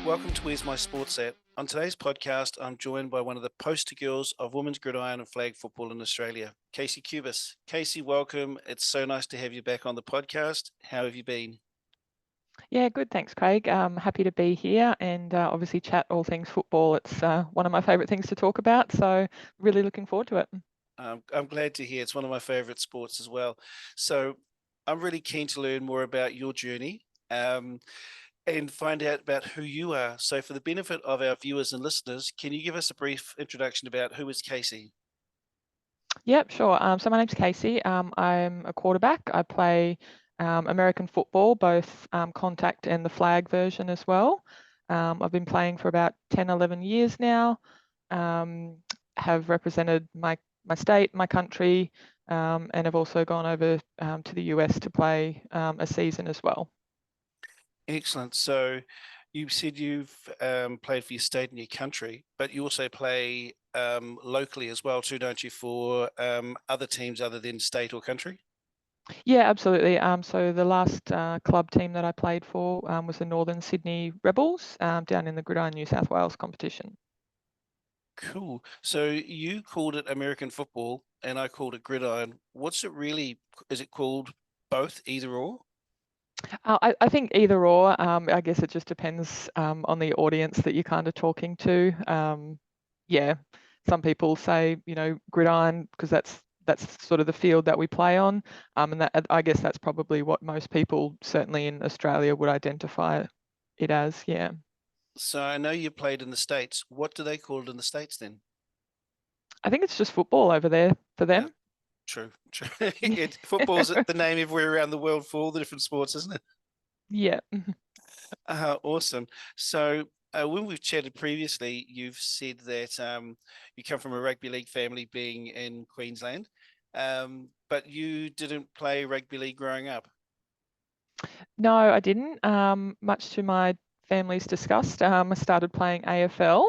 Welcome to Where's My Sports At? On today's podcast, I'm joined by one of the poster girls of women's gridiron and flag football in Australia, Casey Cubis. Casey, welcome. It's so nice to have you back on the podcast. How have you been? Yeah, good. Thanks, Craig. Happy to be here and obviously chat all things football. It's one of my favourite things to talk about, so really looking forward to it. I'm glad to hear. It's one of my favourite sports as well. So I'm really keen to learn more about your journey and find out about who you are. So for the benefit of our viewers and listeners, can you give us a brief introduction about who is Casey? Yep, sure. So my name's Casey. I'm a quarterback. I play American football, both contact and the flag version as well. I've been playing for about 10, 11 years now. Um, have represented my state, my country, and have also gone over to the US to play a season as well. Excellent. So you said you've played for your state and your country, but you also play locally as well too, don't you, for other teams other than state or country? Yeah, absolutely. So the last club team that I played for was the Northern Sydney Rebels down in the Gridiron New South Wales competition. Cool. So you called it American football and I called it gridiron. What's it really, is it called both, either or? I think either or. I guess it just depends on the audience that you're kind of talking to. Yeah, some people say gridiron because that's sort of the field that we play on, and that I guess that's probably what most people certainly in Australia would identify it as. Yeah. So I know you played in the States. What do they call it in the States then? I think it's just football over there for Yeah, them. true, true. Yeah. Football's the name everywhere around the world for all the different sports, isn't it? Yeah. Awesome. So when we've chatted previously, you've said that you come from a rugby league family being in Queensland, but you didn't play rugby league growing up. No, I didn't. Much to my family's disgust, I started playing AFL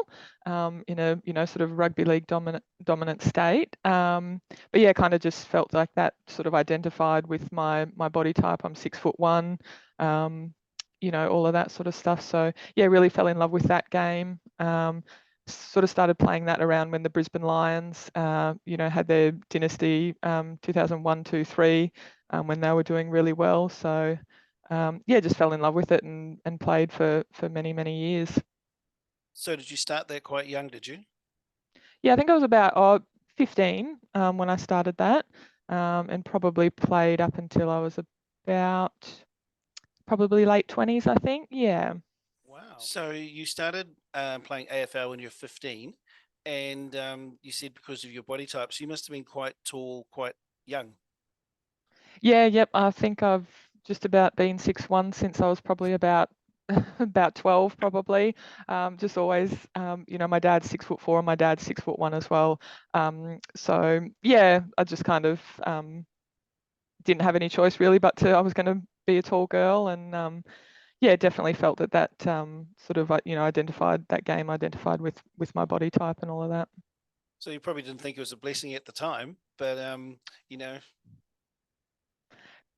in a sort of rugby league dominant state. But yeah, kind of just felt like that sort of identified with my body type. I'm 6'1". All of that sort of stuff. So yeah, really fell in love with that game. Sort of started playing that around when the Brisbane Lions, had their dynasty 2001, 2, 3, when they were doing really well. So yeah, just fell in love with it and played for many, many years. So did you start that quite young, did you? Yeah, I think I was about 15 when I started that, and probably played up until I was about probably late 20s, I think. Yeah. Wow. So you started playing AFL when you were 15, and you said because of your body type, so you must have been quite tall, quite young. Yeah, yep. I think I've just about been 6'1" since I was probably about about 12 probably. Just always, my dad's 6'4" and my dad's 6'1" as well. So yeah, I just kind of didn't have any choice really, but I was going to be a tall girl, and yeah, definitely felt that sort of identified that game, identified with my body type and all of that. So you probably didn't think it was a blessing at the time, but you know,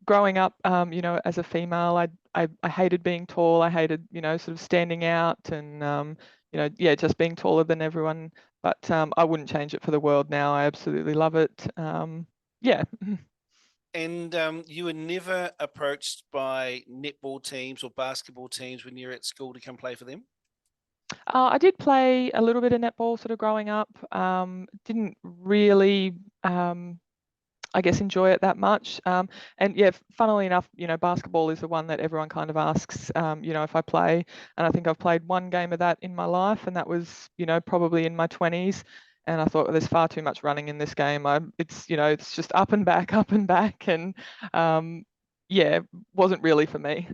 Growing up, as a female, I hated being tall. I hated, sort of standing out and, yeah, just being taller than everyone. But I wouldn't change it for the world now. I absolutely love it. Yeah. and you were never approached by netball teams or basketball teams when you were at school to come play for them? I did play a little bit of netball sort of growing up. Didn't really, I guess, enjoy it that much. And yeah, funnily enough, basketball is the one that everyone kind of asks, if I play. And I think I've played one game of that in my life, and that was, probably in my 20s. And I thought, well, there's far too much running in this game. It's just up and back, up and back, and yeah, wasn't really for me.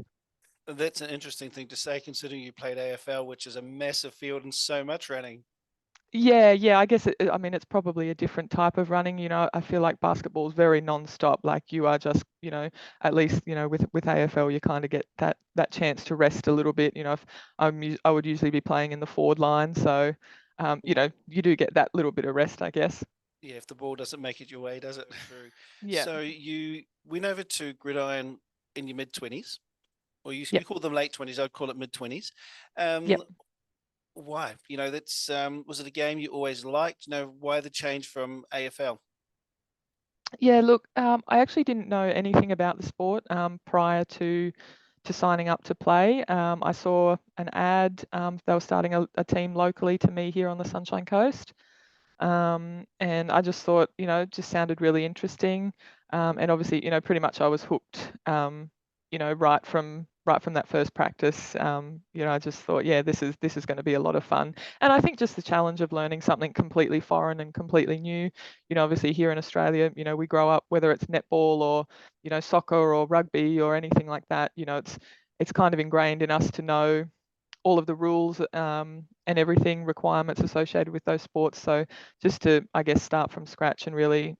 That's an interesting thing to say, considering you played AFL, which is a massive field and so much running. Yeah. I guess I mean, it's probably a different type of running. I feel like basketball is very non-stop. Like you are just, at least, with AFL, you kind of get that chance to rest a little bit. If I would usually be playing in the forward line, so you do get that little bit of rest, I guess. Yeah, if the ball doesn't make it your way, does it? True. Yeah. So you went over to gridiron in your mid 20s. or Yeah. you call them late 20s, I'd call it mid 20s. Yeah. Why? That's was it a game you always liked? Why the change from AFL? Yeah, look, I actually didn't know anything about the sport prior to signing up to play. I saw an ad. They were starting a team locally to me here on the Sunshine Coast, and I just thought, it just sounded really interesting. And obviously, pretty much I was hooked. Right from that first practice. I just thought, yeah, this is going to be a lot of fun. And I think just the challenge of learning something completely foreign and completely new. Obviously here in Australia, we grow up, whether it's netball or soccer or rugby or anything like that. It's kind of ingrained in us to know all of the rules and everything, requirements associated with those sports. So just to, I guess, start from scratch and really,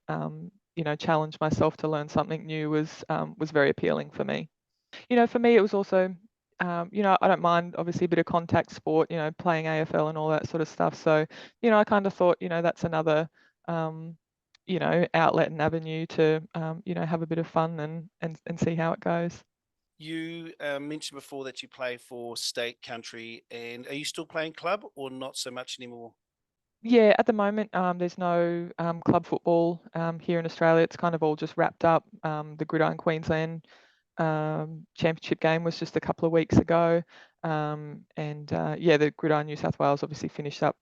challenge myself to learn something new was very appealing for me. For me, it was also, I don't mind obviously a bit of contact sport, playing AFL and all that sort of stuff. So, I kind of thought, that's another, outlet and avenue to, have a bit of fun and see how it goes. You mentioned before that you play for state, country, and are you still playing club or not so much anymore? Yeah, at the moment, there's no club football here in Australia. It's kind of all just wrapped up. The Gridiron Queensland championship game was just a couple of weeks ago, and yeah, the Gridiron New South Wales obviously finished up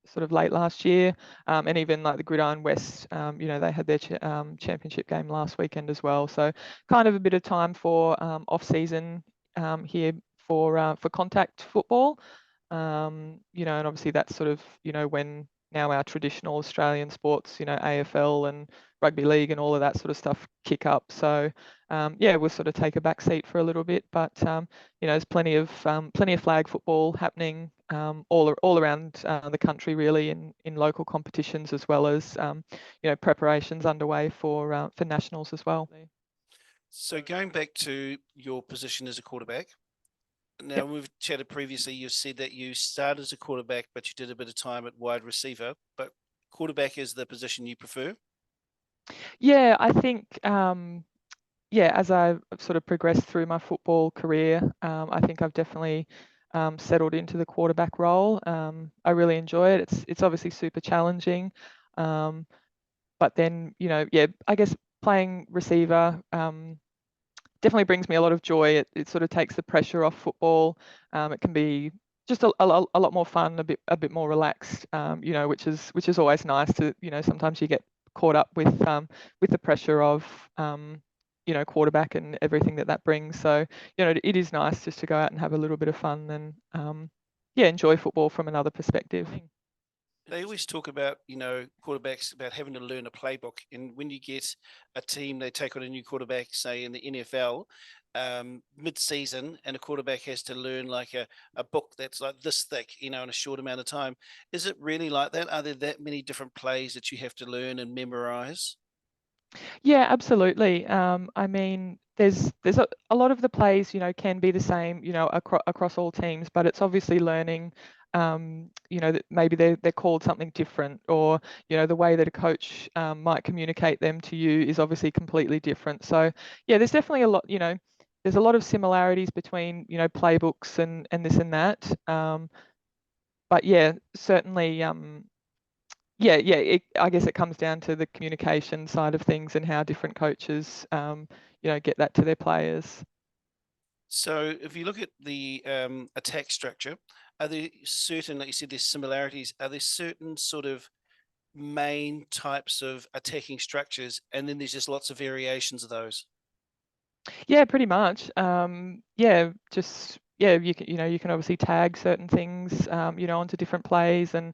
sort of late last year, and even like the Gridiron West, they had their championship game last weekend as well. So kind of a bit of time for off season here for contact football. And obviously that's sort of, when now our traditional Australian sports, AFL and rugby league and all of that sort of stuff kick up. So yeah, we'll sort of take a back seat for a little bit, but there's plenty of flag football happening all around the country, really, in local competitions, as well as preparations underway for nationals as well. So going back to your position as a quarterback, now Yep. we've chatted previously, you said that you started as a quarterback, but you did a bit of time at wide receiver, but quarterback is the position you prefer? Yeah, I think yeah, as I've sort of progressed through my football career, I think I've definitely settled into the quarterback role. I really enjoy it. It's obviously super challenging, um, but then yeah, I guess playing receiver definitely brings me a lot of joy. It sort of takes the pressure off football. It can be just a lot more fun, a bit more relaxed. Which is always nice to sometimes you get caught up with the pressure of quarterback and everything that brings. So it is nice just to go out and have a little bit of fun and yeah, enjoy football from another perspective. They always talk about, quarterbacks about having to learn a playbook. And when you get a team, they take on a new quarterback, say in the NFL, mid-season, and a quarterback has to learn like a book that's like this thick, in a short amount of time. Is it really like that? Are there that many different plays that you have to learn and memorize? Yeah, absolutely. I mean, there's a lot of the plays, can be the same, across all teams, but it's obviously learning, that maybe they're called something different, or the way that a coach might communicate them to you is obviously completely different. So yeah, there's definitely a lot, there's a lot of similarities between playbooks and this and that. But yeah, certainly. Yeah, I guess it comes down to the communication side of things and how different coaches, get that to their players. So if you look at the attack structure, are there certain, like you said, there's similarities, are there certain sort of main types of attacking structures, and then there's just lots of variations of those? Yeah, pretty much. Yeah, just yeah, you can obviously tag certain things, onto different plays and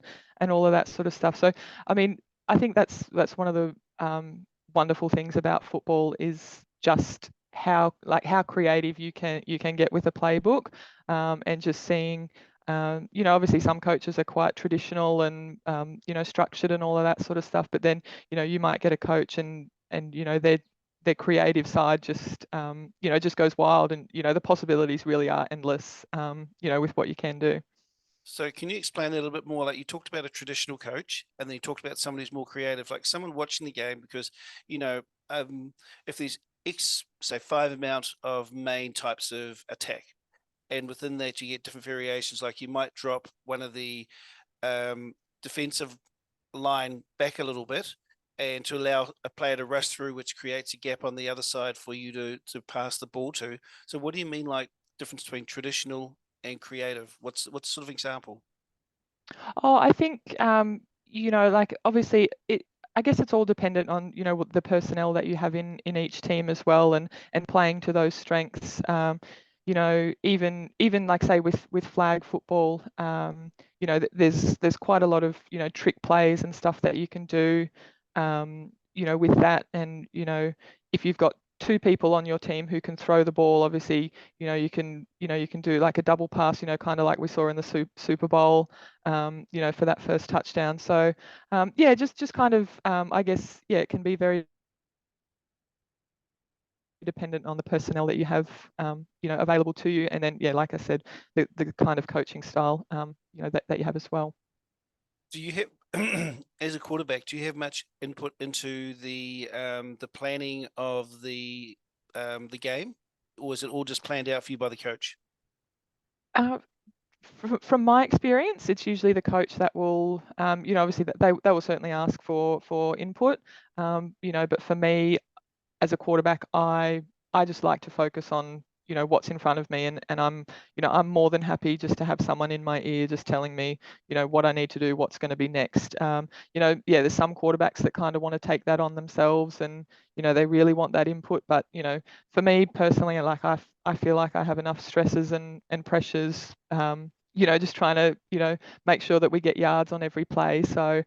all of that sort of stuff. So, I mean, I think that's one of the wonderful things about football is just how creative you can get with a playbook, and just seeing. Obviously some coaches are quite traditional and structured and all of that sort of stuff, but then you might get a coach and their creative side just goes wild, and the possibilities really are endless, with what you can do. So can you explain a little bit more? Like you talked about a traditional coach, and then you talked about somebody who's more creative, like someone watching the game, because you know, if there's X, say 5 amount of main types of attack. And within that, you get different variations. Like you might drop one of the defensive line back a little bit and to allow a player to rush through, which creates a gap on the other side for you to pass the ball to. So what do you mean, like, difference between traditional and creative? What's sort of example? Oh, I think like obviously I guess it's all dependent on what the personnel that you have in each team as well, and playing to those strengths. Even like say with flag football, there's quite a lot of trick plays and stuff that you can do, with that, and if you've got two people on your team who can throw the ball, obviously, you can do like a double pass, kind of like we saw in the Super Bowl, for that first touchdown. So, yeah, just kind of, I guess, yeah, it can be very dependent on the personnel that you have, available to you, and then, yeah, like I said, the kind of coaching style, that you have as well. Do you have, as a quarterback, do you have much input into the planning of the game, or is it all just planned out for you by the coach? Uh, from my experience, it's usually the coach that will, obviously that they will certainly ask for input, but for me, as a quarterback, I just like to focus on what's in front of me, and I'm more than happy just to have someone in my ear just telling me what I need to do, what's going to be next. Yeah, there's some quarterbacks that kind of want to take that on themselves, and they really want that input. But for me personally, like I feel like I have enough stresses and pressures. Just trying to make sure that we get yards on every play. So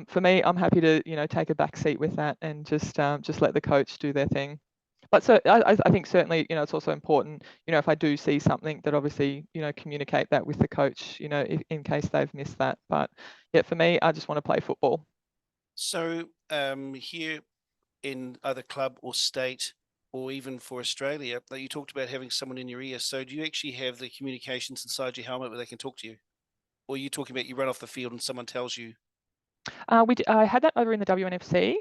for me, I'm happy to take a back seat with that and just let the coach do their thing. But so I think certainly it's also important if I do see something that obviously communicate that with the coach in case they've missed that. But yeah, for me, I just want to play football. So here in either club or state, or even for Australia, like you talked about having someone in your ear. So do you actually have the communications inside your helmet where they can talk to you? Or are you talking about you run off the field and someone tells you? I had that over in the WNFC.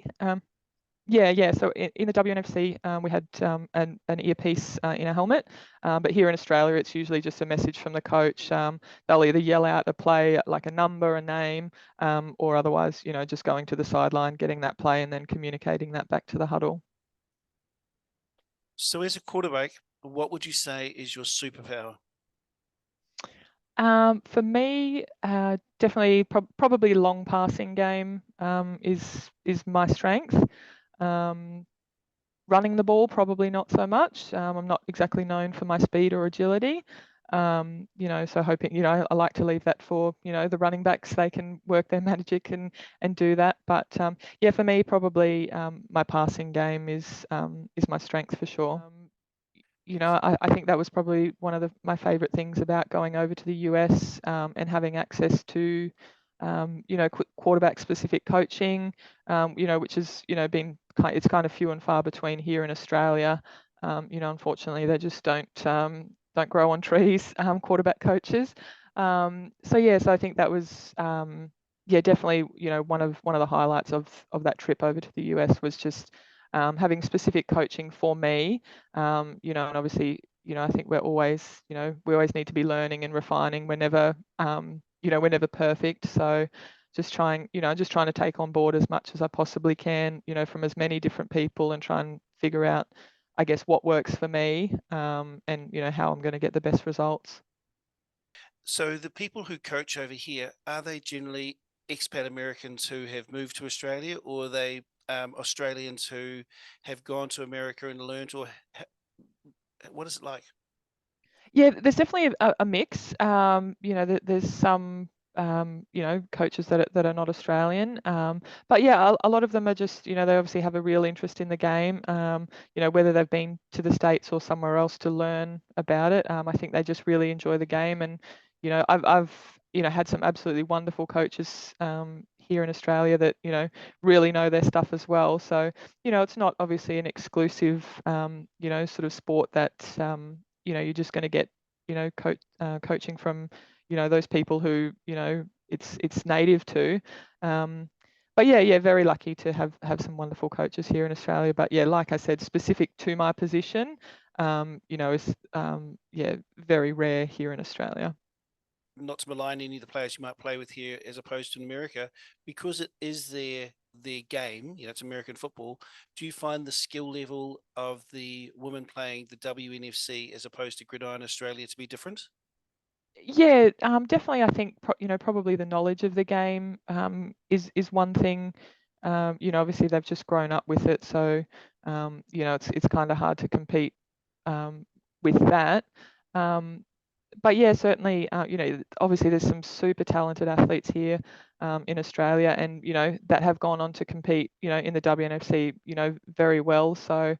Yeah, yeah. So in the WNFC, we had an earpiece in a helmet, but here in Australia, it's usually just a message from the coach. They'll either yell out a play, like a number, a name, or otherwise, just going to the sideline, getting that play, and then communicating that back to the huddle. So as a quarterback, what would you say is your superpower? For me, definitely probably long passing game is my strength. Um, Running the ball, probably not so much. I'm not exactly known for my speed or agility. So hoping, I like to leave that for, the running backs. They can work their magic and do that. But yeah, for me, probably my passing game is my strength for sure. I think that was probably one of my favorite things about going over to the US, and having access to, quarterback specific coaching, which has, it's kind of few and far between here in Australia. Unfortunately, they just don't grow on trees, quarterback coaches. So I think that was, yeah, definitely, one of the highlights of that trip over to the US was just having specific coaching for me, and obviously, I think we always need to be learning and refining. We're never perfect. So just trying to take on board as much as I possibly can, from as many different people and try and figure out, I guess, what works for me, and, how I'm going to get the best results. So the people who coach over here, are they generally expat Americans who have moved to Australia, or are they Australians who have gone to America and learned, or what is it like? Yeah, there's definitely a mix. There's some, coaches that are not Australian. But yeah, a lot of them are just, they obviously have a real interest in the game. Whether they've been to the States or somewhere else to learn about it. I think they just really enjoy the game. And, I've had some absolutely wonderful coaches, here in Australia that, really know their stuff as well. So, it's not obviously an exclusive, sort of sport that, you're just going to get, coaching from, those people who, it's native to. Um, but yeah, very lucky to have some wonderful coaches here in Australia. But yeah, like I said, specific to my position, is yeah, very rare here in Australia. Not to malign any of the players you might play with here as opposed to in America, because it is their game, it's American football. Do you find the skill level of the women playing the WNFC as opposed to Gridiron Australia to be different? Yeah, definitely. I think probably the knowledge of the game is one thing. Obviously they've just grown up with it, so it's kind of hard to compete um, with that. Um, but yeah, certainly, obviously there's some super talented athletes here in Australia, and that have gone on to compete, in the WNFC, very well. So,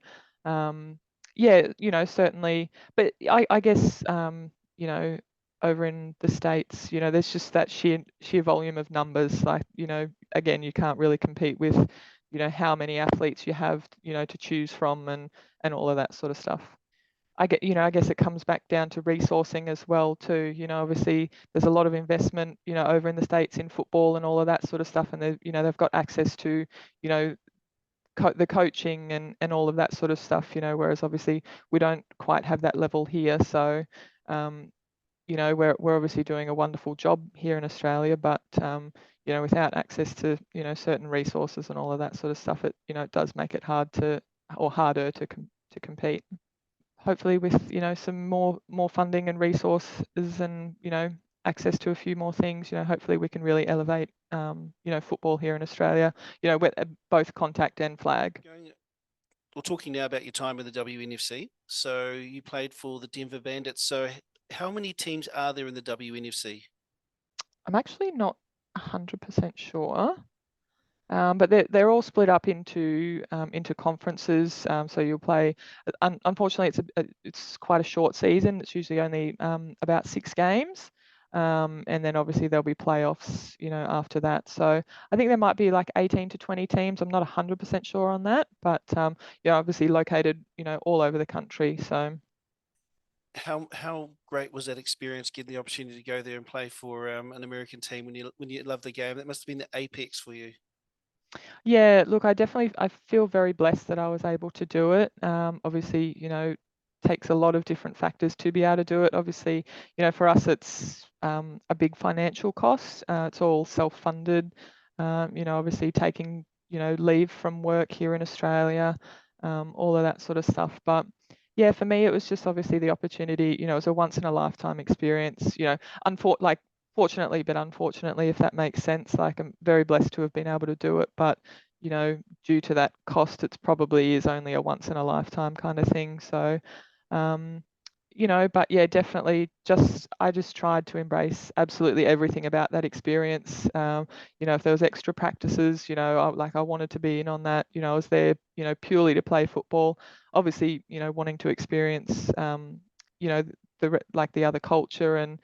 yeah, certainly. But I guess, over in the States, there's just that sheer volume of numbers. Like, again, you can't really compete with, how many athletes you have, to choose from, and all of that sort of stuff. I guess it comes back down to resourcing as well too. Obviously there's a lot of investment, over in the States in football and all of that sort of stuff, and they've got access to, you know, the coaching and all of that sort of stuff. Whereas obviously we don't quite have that level here. So, um, we're obviously doing a wonderful job here in Australia, but without access to, certain resources and all of that sort of stuff, it does make it harder to compete. Hopefully with some more funding and resources, and access to a few more things, hopefully we can really elevate football here in Australia, with both contact and flag. We're talking now about your time in the WNFC. So you played for the Denver Bandits. So how many teams are there in the WNFC? I'm actually not 100% sure. But they're all split up into conferences. So you'll play. Unfortunately, it's quite a short season. It's usually only about 6 games, and then obviously there'll be playoffs, after that. So I think there might be like 18 to 20 teams. I'm not 100% sure on that, but obviously located, all over the country. So. How great was that experience, getting the opportunity to go there and play for an American team when you love the game? That must have been the apex for you. Yeah, look, I feel very blessed that I was able to do it. Obviously, takes a lot of different factors to be able to do it. Obviously, for us, it's a big financial cost. It's all self-funded. Obviously taking, leave from work here in Australia, all of that sort of stuff. But yeah, for me, it was just obviously the opportunity. It was a once in a lifetime experience. Fortunately, but unfortunately, if that makes sense. Like, I'm very blessed to have been able to do it, but due to that cost, it's probably is only a once in a lifetime kind of thing. So, um, but yeah, definitely I just tried to embrace absolutely everything about that experience. If there was extra practices, I wanted to be in on that. I was there, purely to play football. Obviously, wanting to experience, you know, the other culture and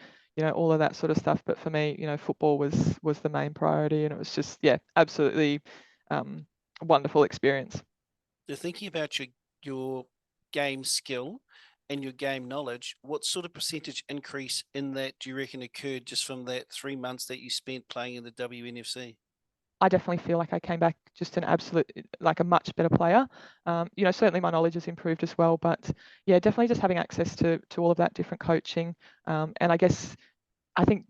all of that sort of stuff. But for me, football was the main priority, and it was just, yeah, absolutely wonderful experience. So thinking about your game skill and your game knowledge, what sort of percentage increase in that do you reckon occurred just from that 3 months that you spent playing in the WNFC? I definitely feel like I came back just an absolute, like a much better player. Certainly my knowledge has improved as well, but yeah, definitely just having access to all of that different coaching. And I guess I think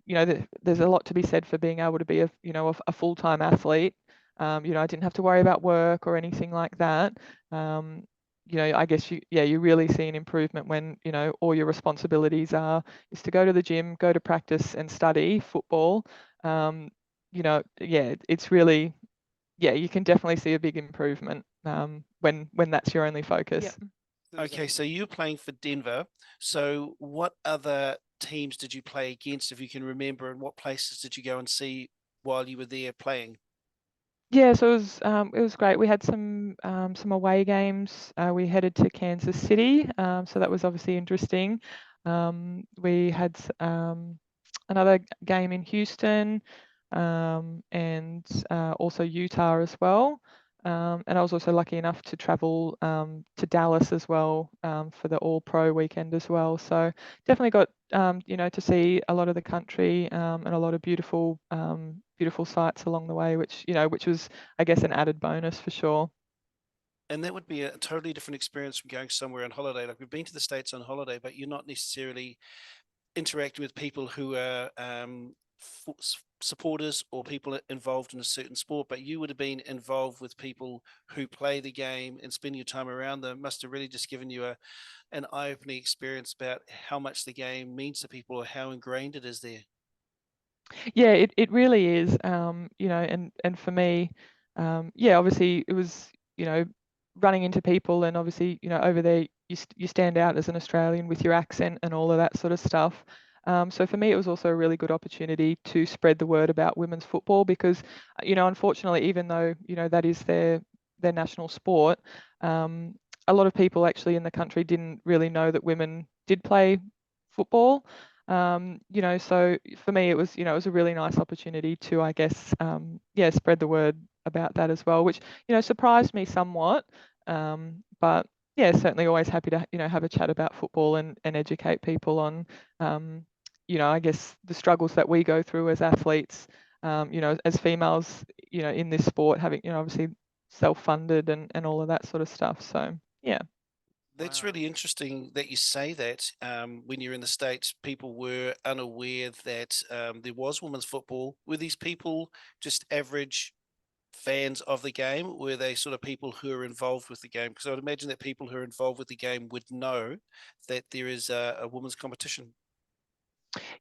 there's a lot to be said for being able to be a full-time athlete. I didn't have to worry about work or anything like that. I guess you really see an improvement when all your responsibilities is to go to the gym, go to practice, and study football. Yeah, it's really, yeah, you can definitely see a big improvement when that's your only focus. Okay, so you're playing for Denver. So what other teams did you play against, if you can remember, and what places did you go and see while you were there playing? Yeah, so it was great. We had some away games. We headed to Kansas City, so that was obviously interesting. We had another game in Houston, and also Utah as well. And I was also lucky enough to travel to Dallas as well for the All Pro weekend as well. So definitely got to see a lot of the country and a lot of beautiful sights along the way, which was, I guess, an added bonus for sure. And that would be a totally different experience from going somewhere on holiday. Like we've been to the States on holiday, but you're not necessarily interacting with people who are supporters or people involved in a certain sport, but you would have been involved with people who play the game and spend your time around them. Must have really just given you an eye-opening experience about how much the game means to people or how ingrained it is there. Yeah, it really is. And for me, yeah, obviously it was, running into people, and obviously, over there you stand out as an Australian with your accent and all of that sort of stuff. So for me, it was also a really good opportunity to spread the word about women's football because, unfortunately, even though, that is their national sport, a lot of people actually in the country didn't really know that women did play football. So for me, it was a really nice opportunity to, I guess, yeah, spread the word about that as well, which, surprised me somewhat. But yeah, certainly always happy to, have a chat about football and educate people on, I guess the struggles that we go through as athletes, as females, in this sport, having, obviously self-funded and all of that sort of stuff. So yeah. That's Wow. really interesting that you say that. When you're in the States, people were unaware that there was women's football. Were these people just average fans of the game? Were they sort of people who are involved with the game? Because I would imagine that people who are involved with the game would know that there is a women's competition.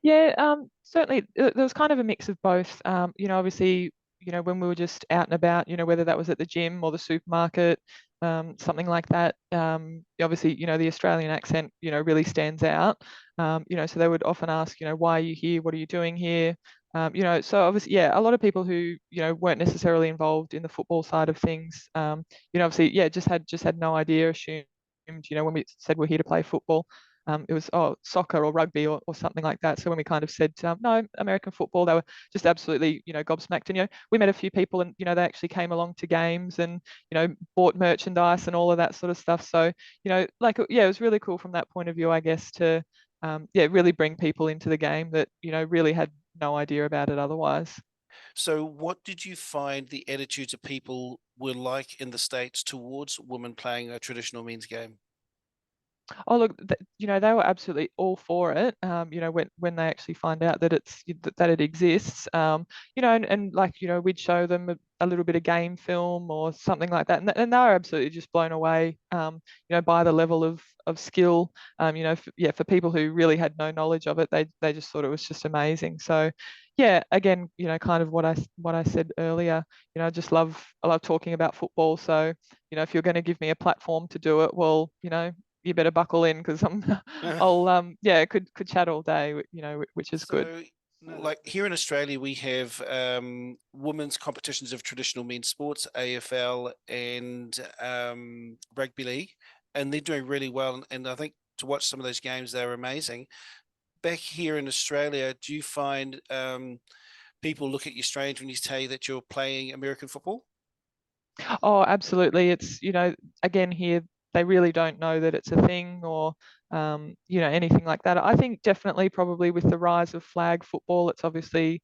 Yeah, certainly there was kind of a mix of both. Obviously, when we were just out and about, whether that was at the gym or the supermarket, something like that. Obviously, the Australian accent, really stands out. So they would often ask, why are you here? What are you doing here? So obviously, yeah, a lot of people who, weren't necessarily involved in the football side of things, obviously, yeah, just had no idea, assumed, when we said we're here to play football, it was soccer or rugby or something like that. So when we kind of said no, American football, they were just absolutely, gobsmacked. And we met a few people, and they actually came along to games and bought merchandise and all of that sort of stuff. So like yeah, it was really cool from that point of view, I guess, to yeah, really bring people into the game that really had no idea about it otherwise. So, what did you find the attitudes of people were like in the States towards women playing a traditional men's game? Oh, look, they were absolutely all for it. When they actually find out that that it exists, and like, we'd show them a little bit of game film or something like that, and they were absolutely just blown away, by the level of skill. Yeah, for people who really had no knowledge of it, they just thought it was just amazing. So, yeah, again, kind of what I said earlier. I love talking about football. So, if you're going to give me a platform to do it, well, you better buckle in because I'm I'll yeah, could chat all day, which is good. So, No, like here in Australia, we have women's competitions of traditional men's sports, AFL and rugby league, and they're doing really well. And I think to watch some of those games, they're amazing. Back here in Australia, do you find people look at you strange when you tell you that you're playing American football? Oh, absolutely. It's, again, here they really don't know that it's a thing or, anything like that. I think definitely probably with the rise of flag football, it's obviously,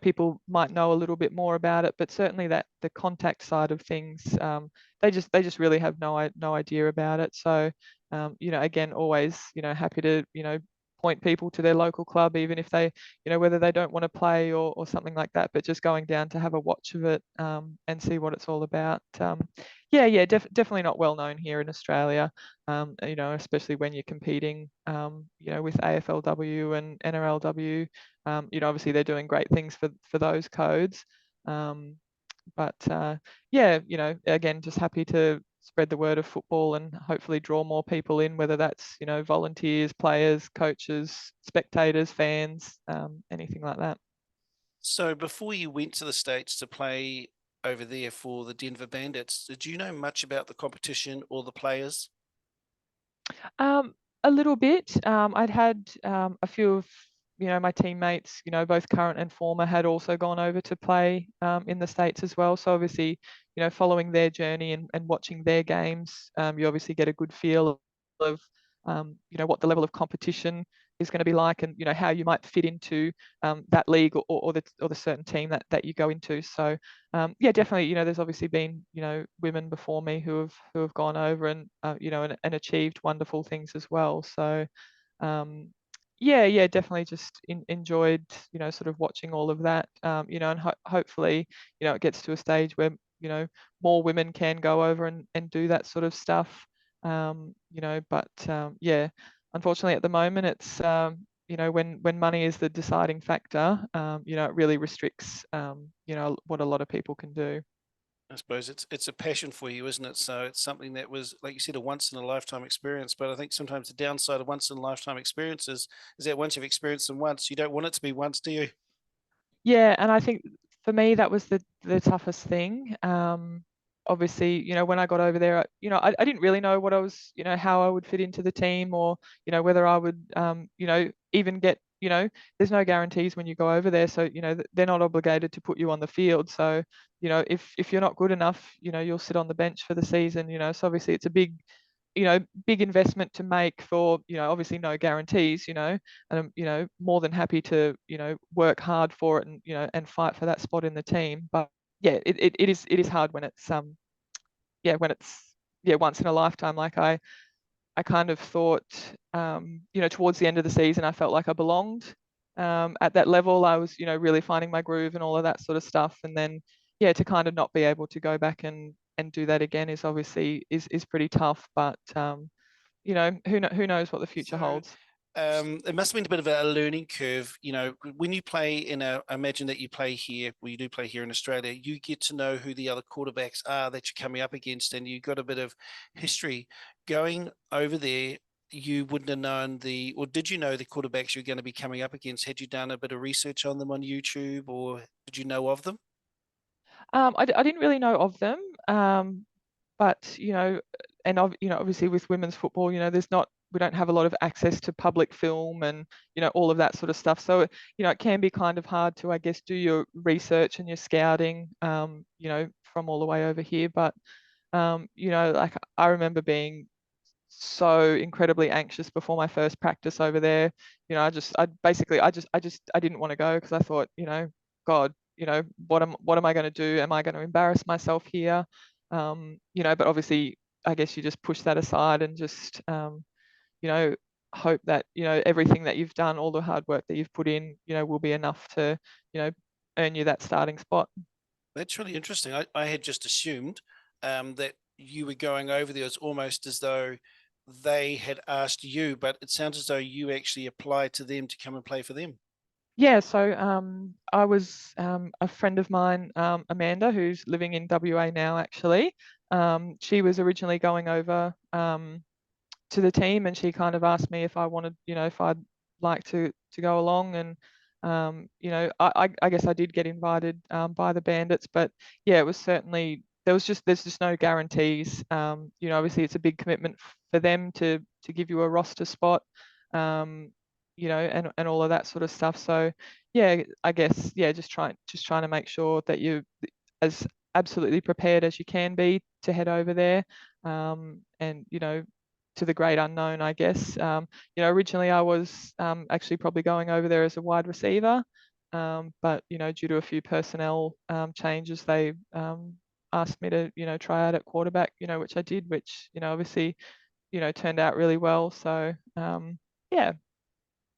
people might know a little bit more about it, but certainly that the contact side of things, they just really have no idea about it. So, again, always, happy to, point people to their local club, even if they, whether they don't want to play or something like that, but just going down to have a watch of it and see what it's all about. Yeah, definitely not well known here in Australia, especially when you're competing, with AFLW and NRLW. Obviously they're doing great things for those codes. But yeah, again, just happy to spread the word of football and hopefully draw more people in, whether that's, volunteers, players, coaches, spectators, fans, anything like that. So before you went to the States to play over there for the Denver Bandits, did you know much about the competition or the players? A little bit. I'd had a few of my teammates, both current and former, had also gone over to play in the States as well. So obviously, following their journey and watching their games, you obviously get a good feel of, what the level of competition is going to be like, and how you might fit into that league or the certain team that you go into. So yeah, definitely, there's obviously been women before me who have gone over and and achieved wonderful things as well. So yeah, definitely just enjoyed sort of watching all of that, and hopefully it gets to a stage where more women can go over and do that sort of stuff. But yeah, unfortunately at the moment it's when money is the deciding factor, it really restricts what a lot of people can do. I suppose it's a passion for you, isn't it? So it's something that was, like you said, a once in a lifetime experience. But I think sometimes the downside of once in a lifetime experiences is that once you've experienced them once, you don't want it to be once, do you? Yeah, and I think for me that was the toughest thing. Obviously, when I got over there, I didn't really know what I was, how I would fit into the team, or whether I would, even get, there's no guarantees when you go over there, so they're not obligated to put you on the field. So if you're not good enough, you'll sit on the bench for the season. So obviously it's a big investment to make for, obviously no guarantees, and I'm, more than happy to, work hard for it and, and fight for that spot in the team. But yeah, it is hard when it's, when it's, once in a lifetime. Like I kind of thought, towards the end of the season, I felt like I belonged, at that level. I was, really finding my groove and all of that sort of stuff. And then, yeah, to kind of not be able to go back and do that again is obviously is pretty tough. But who knows what the future So holds. it must have been a bit of a learning curve. When you play I imagine that you play here, well, you do play here in Australia, you get to know who the other quarterbacks are that you're coming up against, and you got a bit of history. Going over there, you wouldn't have known or did you know the quarterbacks you're going to be coming up against? Had you done a bit of research on them on YouTube, or did you know of them? I didn't really know of them, but and obviously with women's football, we don't have a lot of access to public film and all of that sort of stuff. So it can be kind of hard to, I guess, do your research and your scouting, from all the way over here. But like I remember being so incredibly anxious before my first practice over there. I didn't want to go because I thought, God, what am I going to do? Am I going to embarrass myself here? But obviously, I guess you just push that aside and just, you know, hope that, everything that you've done, all the hard work that you've put in, will be enough to, you know, earn you that starting spot. That's really interesting. I had just assumed that you were going over there as almost as though they had asked you, but it sounds as though you actually applied to them to come and play for them. Yeah, so I was, a friend of mine, Amanda, who's living in WA now, actually. She was originally going over, to the team, and she kind of asked me if I wanted, if I'd like to go along. And I guess I did get invited, by the Bandits, but yeah, it was certainly, there's just no guarantees. Obviously it's a big commitment for them to give you a roster spot, um, and all of that sort of stuff. So yeah, I guess, yeah, just trying to make sure that you as absolutely prepared as you can be to head over there, and to the great unknown, I guess. Originally I was, actually probably going over there as a wide receiver, but due to a few personnel, changes, they, asked me to try out at quarterback, which I did, which obviously turned out really well. So yeah.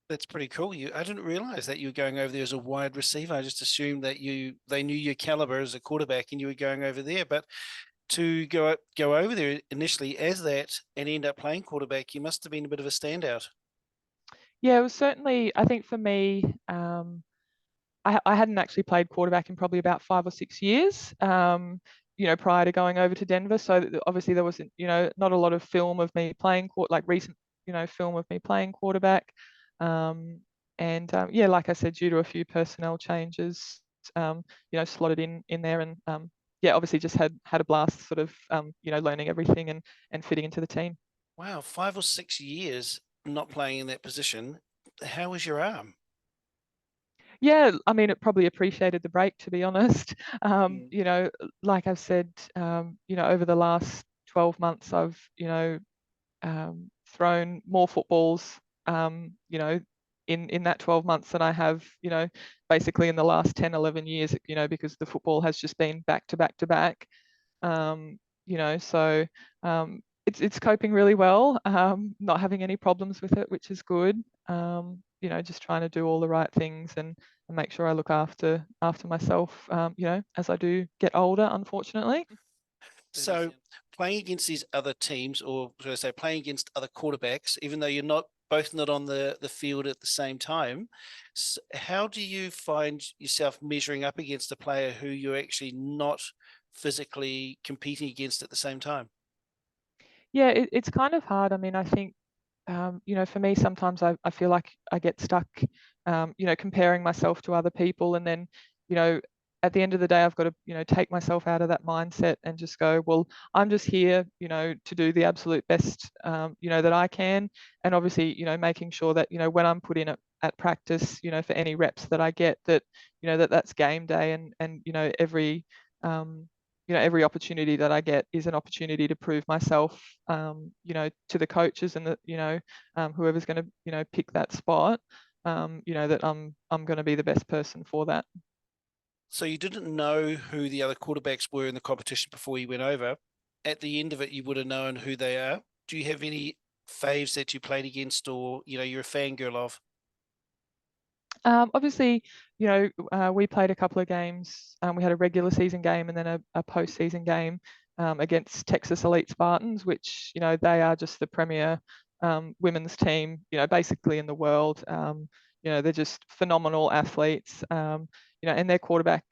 That's pretty cool. I didn't realize that you were going over there as a wide receiver. I just assumed that they knew your caliber as a quarterback and you were going over there. But to go over there initially as that and end up playing quarterback, you must have been a bit of a standout. Yeah, it was certainly, I think for me, I hadn't actually played quarterback in probably about 5 or 6 years, prior to going over to Denver. So obviously there wasn't, not a lot of film of me playing like recent, film of me playing quarterback. Um, and yeah, like I said, due to a few personnel changes, slotted in there, and yeah, obviously just had a blast, sort of, learning everything and fitting into the team. Wow, 5 or 6 years not playing in that position. How was your arm? Yeah, I mean, it probably appreciated the break, to be honest. Mm. You know, like I've said, you know, over the last 12 months, I've, thrown more footballs, you know, in that 12 months than I have, you know, basically in the last 10, 11 years, you know, because the football has just been back to back to back. You know, so it's coping really well, not having any problems with it, which is good. You know, just trying to do all the right things and make sure I look after myself, you know, as I do get older, unfortunately. So playing against these other teams, or should I say, playing against other quarterbacks, even though you're not both not on the field at the same time, how do you find yourself measuring up against a player who you're actually not physically competing against at the same time? Yeah, it's kind of hard. I mean, I think, you know, for me, sometimes I feel like I get stuck, you know, comparing myself to other people. And then, you know, at the end of the day, I've got to, you know, take myself out of that mindset and just go, well, I'm just here, you know, to do the absolute best, you know, that I can. And obviously, you know, making sure that, you know, when I'm put in at practice, you know, for any reps that I get, that, you know, that's game day, and, you know, every opportunity that I get is an opportunity to prove myself, you know, to the coaches and the, you know, whoever's going to, you know, pick that spot, you know, that I'm going to be the best person for that. So you didn't know who the other quarterbacks were in the competition before you went over. At the end of it, you would have known who they are. Do you have any faves that you played against, or you're a fangirl of? Obviously, you know, we played a couple of games. We had a regular season game and then a postseason game against Texas Elite Spartans, which, you know, they are just the premier women's team, you know, basically in the world. You know, they're just phenomenal athletes. You know, and their quarterback,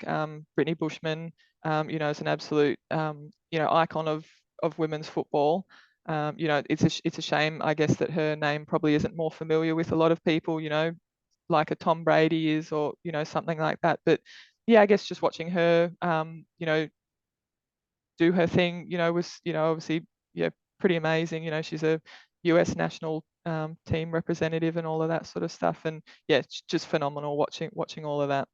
Brittany Bushman, you know, is an absolute, you know, icon of women's football. You know, it's a shame, I guess, that her name probably isn't more familiar with a lot of people. You know, like a Tom Brady is, or, you know, something like that. But yeah, I guess just watching her, you know, do her thing, you know, was, you know, obviously, yeah, pretty amazing. You know, she's a US national team representative and all of that sort of stuff. And yeah, it's just phenomenal watching all of that.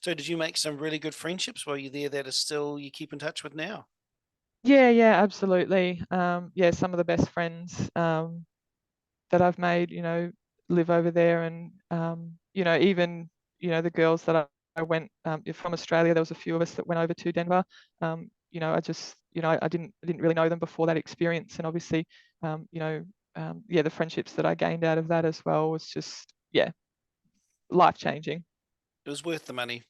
So did you make some really good friendships while you're there that are still you keep in touch with now? Yeah, absolutely. Yeah, some of the best friends that I've made, you know, live over there. And, you know, even, you know, the girls that I went from Australia, there was a few of us that went over to Denver. You know, I just, you know, I didn't really know them before that experience. And obviously, you know, yeah, the friendships that I gained out of that as well was just, yeah, life changing. It was worth the money.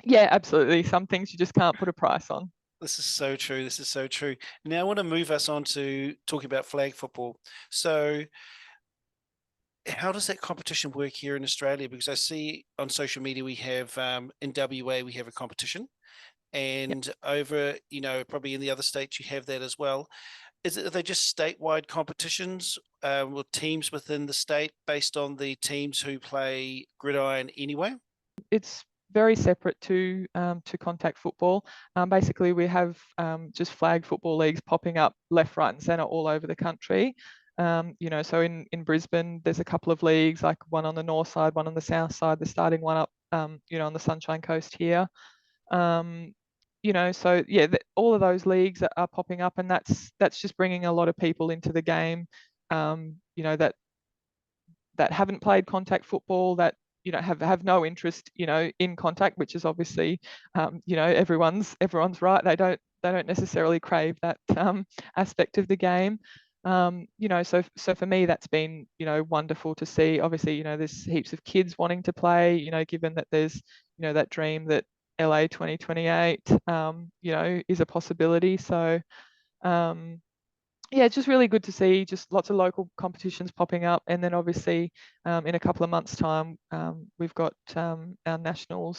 Yeah, absolutely. Some things you just can't put a price on. This is so true. This is so true. Now I want to move us on to talking about flag football. So how does that competition work here in Australia? Because I see on social media we have in WA we have a competition, Yeah. and over probably in the other states you have that as well. Are they just statewide competitions with teams within the state based on the teams who play gridiron anyway? It's very separate to contact football. Basically, we have just flag football leagues popping up left, right, and centre all over the country. You know, so in Brisbane, there's a couple of leagues, like one on the north side, one on the south side. They're starting one up, you know, on the Sunshine Coast here. Um, you know, so yeah, all of those leagues are popping up, and that's just bringing a lot of people into the game. You know, that haven't played contact football, that, you know, have no interest, you know, in contact, which is obviously, you know, everyone's right. They don't necessarily crave that aspect of the game. You know, so for me, that's been, you know, wonderful to see. Obviously, you know, there's heaps of kids wanting to play. You know, given that there's, you know, that dream that LA 2028, you know, is a possibility. So yeah, it's just really good to see just lots of local competitions popping up. And then obviously, in a couple of months' time, we've got our national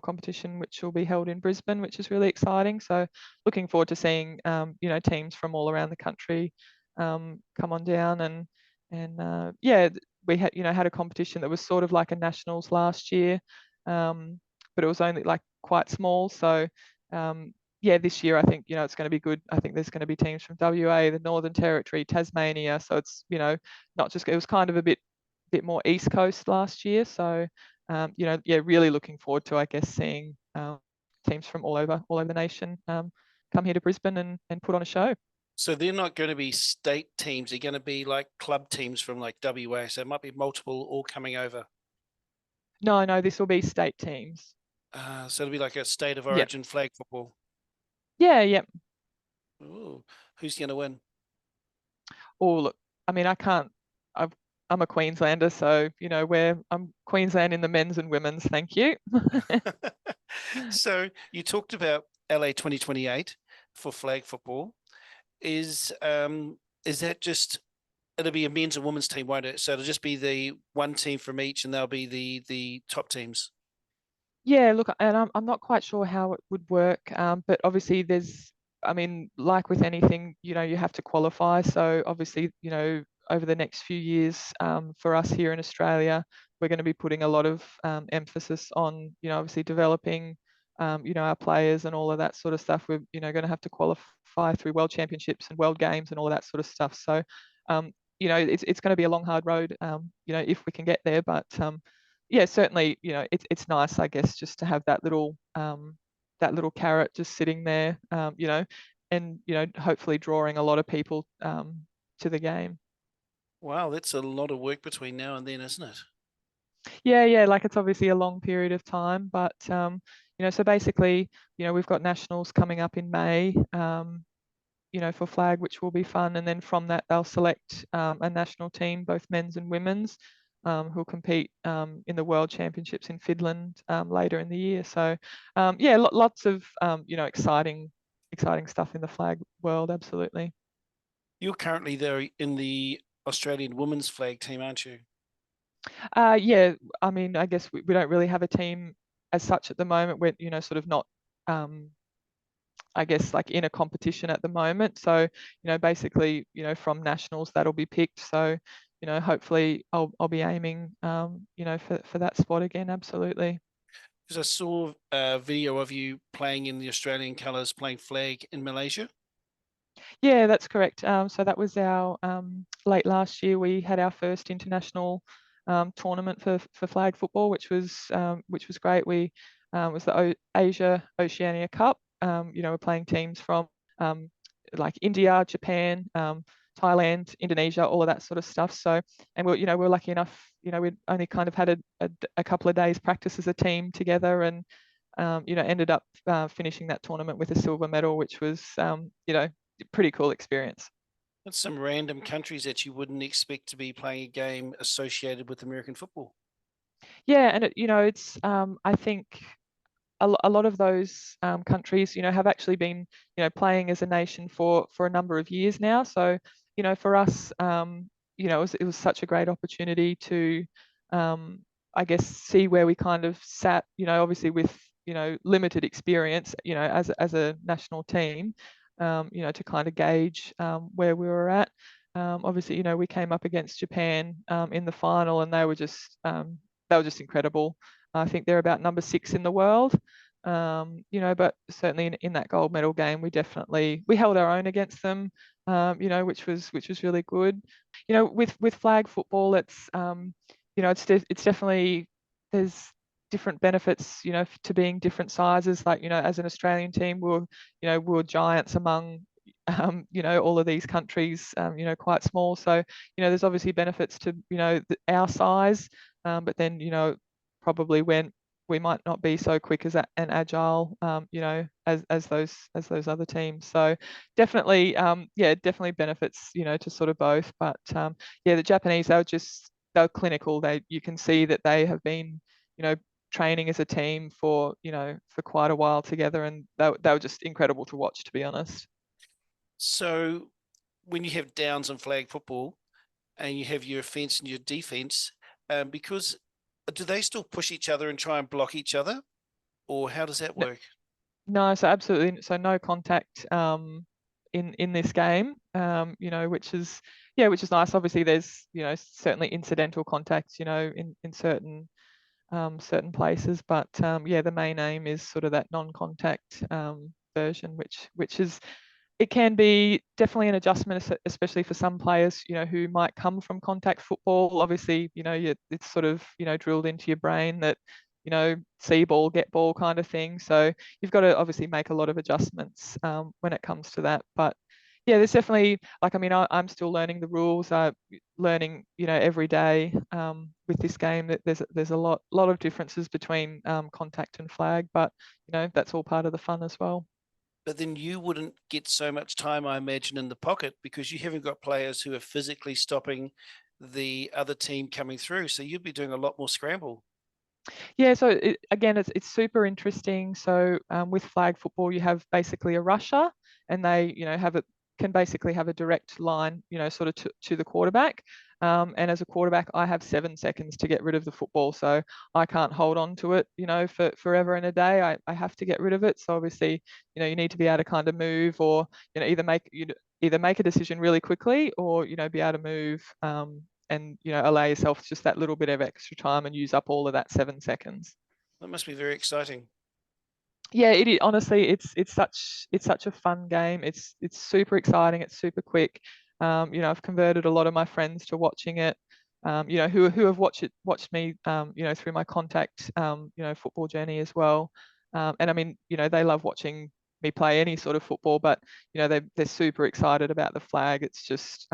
competition, which will be held in Brisbane, which is really exciting. So looking forward to seeing, you know, teams from all around the country come on down. And yeah, we had, you know, had a competition that was sort of like a nationals last year, but it was only like quite small. So yeah, this year I think, you know, it's going to be good. I think there's going to be teams from WA, the Northern Territory, Tasmania. So it's, you know, not just, it was kind of a bit more East Coast last year. So yeah, really looking forward to, I guess, seeing teams from all over the nation come here to Brisbane and put on a show. So they're not going to be state teams. They're going to be like club teams from like WA. So it might be multiple all coming over. No, this will be state teams. So it'll be like a state of Yeah, origin flag football. yeah. Ooh, who's going to win? Oh, look, I mean, I can't. I'm a Queenslander, so I'm Queensland in the men's and women's. Thank you. So you talked about LA 2028 for flag football. Is that just it'll be a men's and women's team, won't it? So it'll just be the one team from each, and they'll be the top teams. Yeah, look, and I'm not quite sure how it would work, but obviously I mean, like with anything, you have to qualify. So obviously, over the next few years, for us here in Australia, we're going to be putting a lot of emphasis on, obviously developing, our players and all of that sort of stuff. We're, going to have to qualify through World Championships and World Games and all of that sort of stuff. So, it's going to be a long, hard road, if we can get there, but yeah, certainly, it's nice, I guess, just to have that little carrot just sitting there, and hopefully drawing a lot of people to the game. Wow, that's a lot of work between now and then, isn't it? Yeah, like it's obviously a long period of time, but so basically, we've got nationals coming up in May, for flag, which will be fun. And then from that, they'll select a national team, both men's and women's, who'll compete in the World Championships in Finland later in the year. So yeah, lots of exciting stuff in the flag world. Absolutely. You're currently there in the Australian women's flag team, aren't you? Yeah, I mean, I guess we don't really have a team as such at the moment. We're sort of not. I guess like in a competition at the moment. So, basically, from nationals that'll be picked. So, hopefully I'll be aiming, for that spot again. Absolutely. Because I saw a video of you playing in the Australian colours, playing flag in Malaysia. Yeah, that's correct. So that was our late last year. We had our first international tournament for flag football, which was great. We was the Asia Oceania Cup. We're playing teams from like India, Japan, Thailand, Indonesia, all of that sort of stuff. So, and we're lucky enough. We'd only kind of had a couple of days practice as a team together, and ended up finishing that tournament with a silver medal, which was pretty cool experience. That's some random countries that you wouldn't expect to be playing a game associated with American football. Yeah, and it's I think a lot of those countries, have actually been, playing as a nation for a number of years now. So, for us, it was such a great opportunity to, I guess, see where we kind of sat. Obviously with limited experience, as a national team, to kind of gauge where we were at. Obviously, we came up against Japan in the final, and they were just incredible. I think they're about number 6 in the world. But certainly in that gold medal game, we held our own against them, which was really good. With flag football, it's definitely, there's different benefits, to being different sizes. Like, as an Australian team, we were giants among all of these countries, quite small. So, there's obviously benefits to, our size, but then, probably when we might not be so quick as and agile, as those other teams. So definitely, definitely benefits, to sort of both. But yeah, the Japanese, they were clinical. You can see that they have been, training as a team for quite a while together, and they were just incredible to watch, to be honest. So when you have downs in flag football and you have your offence and your defence, because do they still push each other and try and block each other, or how does that work? No, so absolutely, so no contact in this game, which is nice. Obviously, there's certainly incidental contacts, in certain places, but yeah, the main aim is sort of that non-contact version, which is it can be definitely an adjustment, especially for some players, who might come from contact football. Obviously, it's sort of, drilled into your brain that, see ball, get ball kind of thing. So you've got to obviously make a lot of adjustments when it comes to that. But yeah, there's definitely, like, I mean, I'm still learning the rules, learning, every day with this game. That there's a lot of differences between contact and flag, but that's all part of the fun as well. But then you wouldn't get so much time, I imagine, in the pocket because you haven't got players who are physically stopping the other team coming through. So you'd be doing a lot more scramble. Yeah, so again, it's super interesting. So with flag football, you have basically a rusher, and they, have it can basically have a direct line, sort of to the quarterback. And as a quarterback, I have 7 seconds to get rid of the football, so I can't hold on to it, for forever and a day. I have to get rid of it. So obviously, you need to be able to kind of move, or either make a decision really quickly, or be able to move. And allow yourself just that little bit of extra time and use up all of that 7 seconds. That must be very exciting. Yeah, it is, honestly, it's such a fun game. It's super exciting. It's super quick. I've converted a lot of my friends to watching it. Who have watched me, through my contact, football journey as well. And I mean, they love watching me play any sort of football, but they're super excited about the flag. It's just,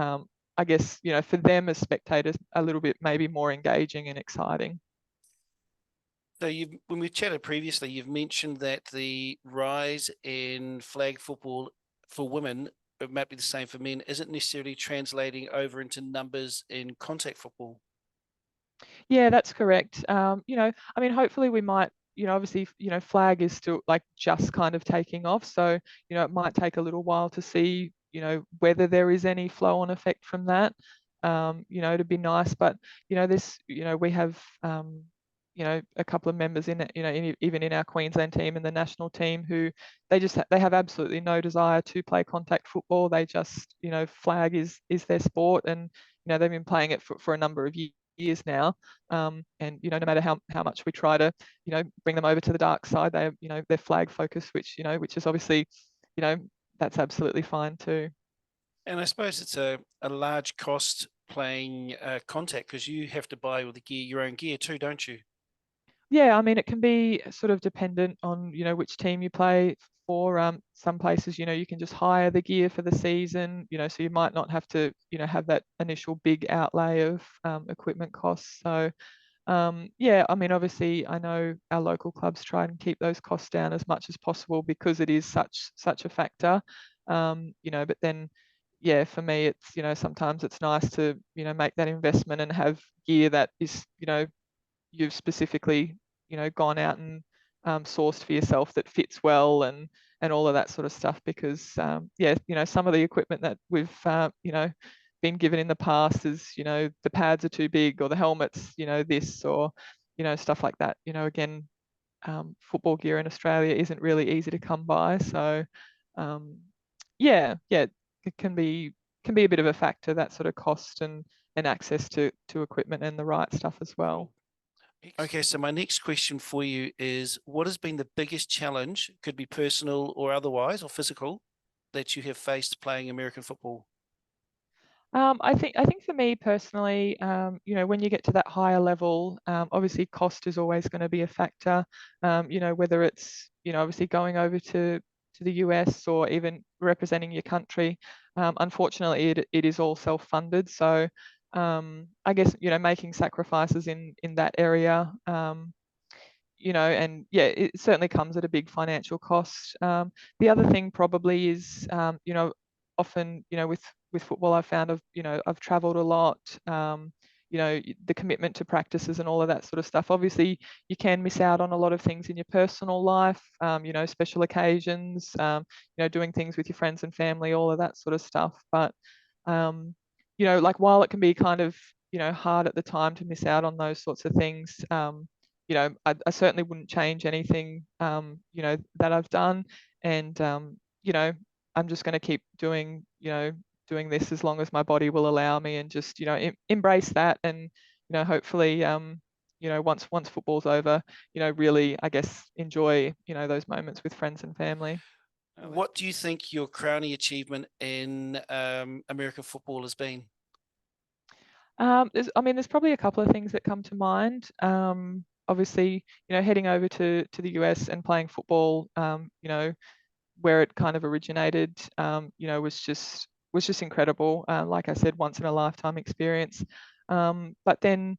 I guess, for them as spectators, a little bit maybe more engaging and exciting. So when we chatted previously, you've mentioned that the rise in flag football for women, it might be the same for men, isn't necessarily translating over into numbers in contact football. Yeah, that's correct. I mean, hopefully we might, obviously, flag is still like just kind of taking off. So, it might take a little while to see, whether there is any flow on effect from that. To be nice. But, we have, a couple of members in it, even in our Queensland team and the national team who they have absolutely no desire to play contact football. They just, flag is their sport, and they've been playing it for a number of years now. And no matter how much we try to bring them over to the dark side, they're flag focused, which is obviously, you know that's absolutely fine too. And I suppose it's a large cost playing contact because you have to buy all the gear, your own gear too, don't you? Yeah, I mean, it can be sort of dependent on, which team you play for. Some places, you can just hire the gear for the season, so you might not have to, have that initial big outlay of equipment costs. So, yeah, I mean, obviously, I know our local clubs try and keep those costs down as much as possible because it is such a factor. But then, yeah, for me, it's, sometimes it's nice to, make that investment and have gear that is, you've specifically, gone out and sourced for yourself that fits well, and all of that sort of stuff. Because yeah, some of the equipment that we've been given in the past is, the pads are too big, or the helmets, this, or stuff like that. Again, football gear in Australia isn't really easy to come by. So um, yeah, it can be a bit of a factor, that sort of cost and access to equipment and the right stuff as well. Okay, so my next question for you is what has been the biggest challenge, could be personal or otherwise or physical, that you have faced playing American football? I think for me personally, when you get to that higher level, obviously cost is always going to be a factor. Whether it's, obviously going over to the US or even representing your country. Unfortunately, it is all self-funded. So I guess, making sacrifices in that area. And yeah, it certainly comes at a big financial cost. The other thing probably is, often, with football, I've found I've traveled a lot. The commitment to practices and all of that sort of stuff. Obviously, you can miss out on a lot of things in your personal life. Special occasions. Doing things with your friends and family, all of that sort of stuff. But like, while it can be kind of hard at the time to miss out on those sorts of things. I certainly wouldn't change anything, that I've done. And, I'm just going to keep doing this as long as my body will allow me, and just, embrace that. And, hopefully, once football's over, really, I guess, enjoy, those moments with friends and family. Oh, that's What do you think your crowning achievement in American football has been? There's probably a couple of things that come to mind. Obviously, heading over to the US and playing football, where it kind of originated, was just incredible. Like I said, once in a lifetime experience. But then,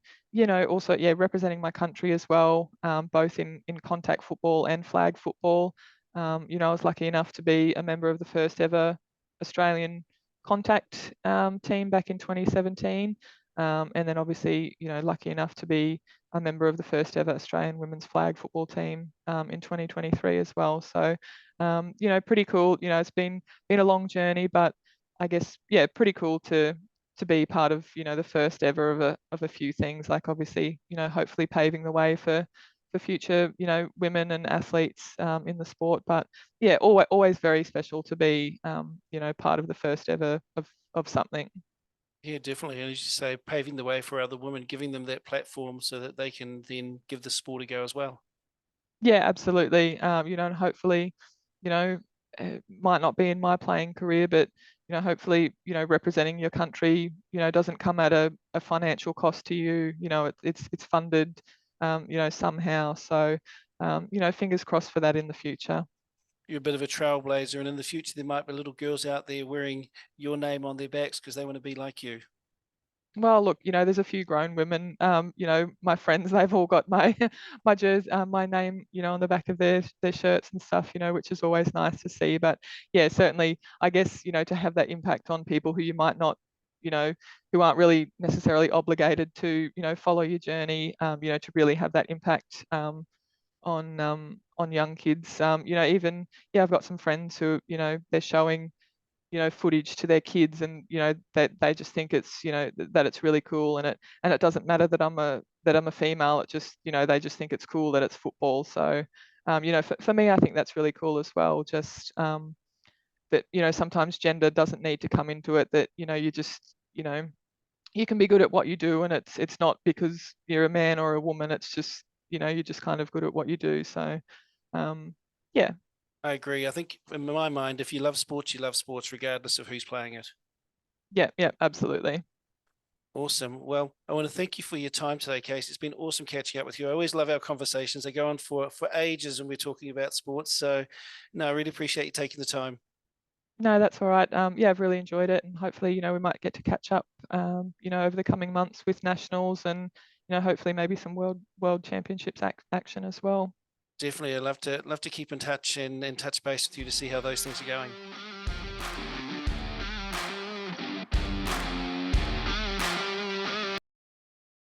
also, yeah, representing my country as well, both in contact football and flag football. I was lucky enough to be a member of the first ever Australian contact team back in 2017. And then obviously, lucky enough to be a member of the first ever Australian women's flag football team in 2023 as well. So, pretty cool. It's been a long journey, but I guess, yeah, pretty cool to be part of, the first ever of a few things. Like obviously, hopefully paving the way for future, women and athletes in the sport. But yeah, always very special to be, part of the first ever of something. Yeah, definitely. And as you say, paving the way for other women, giving them that platform so that they can then give the sport a go as well. Yeah, absolutely. And hopefully, it might not be in my playing career, but hopefully, representing your country, doesn't come at a financial cost to you. It's funded, somehow. So, fingers crossed for that in the future. You're a bit of a trailblazer, and in the future, there might be little girls out there wearing your name on their backs because they want to be like you. Well, look, there's a few grown women, my friends, they've all got my my jersey, my name, on the back of their shirts and stuff, which is always nice to see. But yeah, certainly, I guess, to have that impact on people who you might not, who aren't really necessarily obligated to, follow your journey, to really have that impact on young kids. Even, yeah, I've got some friends who, they're showing footage to their kids, and that they just think it's, that it's really cool, and it doesn't matter that I'm a female. It just, they just think it's cool that it's football. So for me, I think that's really cool as well. Just that, sometimes gender doesn't need to come into it, that you just, you can be good at what you do, and it's not because you're a man or a woman. It's just, you're just kind of good at what you do. So yeah. I agree. I think in my mind, if you love sports regardless of who's playing it. Yeah, absolutely. Awesome. Well, I want to thank you for your time today, Case. It's been awesome catching up with you. I always love our conversations. They go on for ages and we're talking about sports. So no, I really appreciate you taking the time. No, that's all right. Yeah, I've really enjoyed it, and hopefully, we might get to catch up, over the coming months with nationals, and hopefully maybe some world championships action as well. Definitely. I'd love to keep in touch and touch base with you to see how those things are going.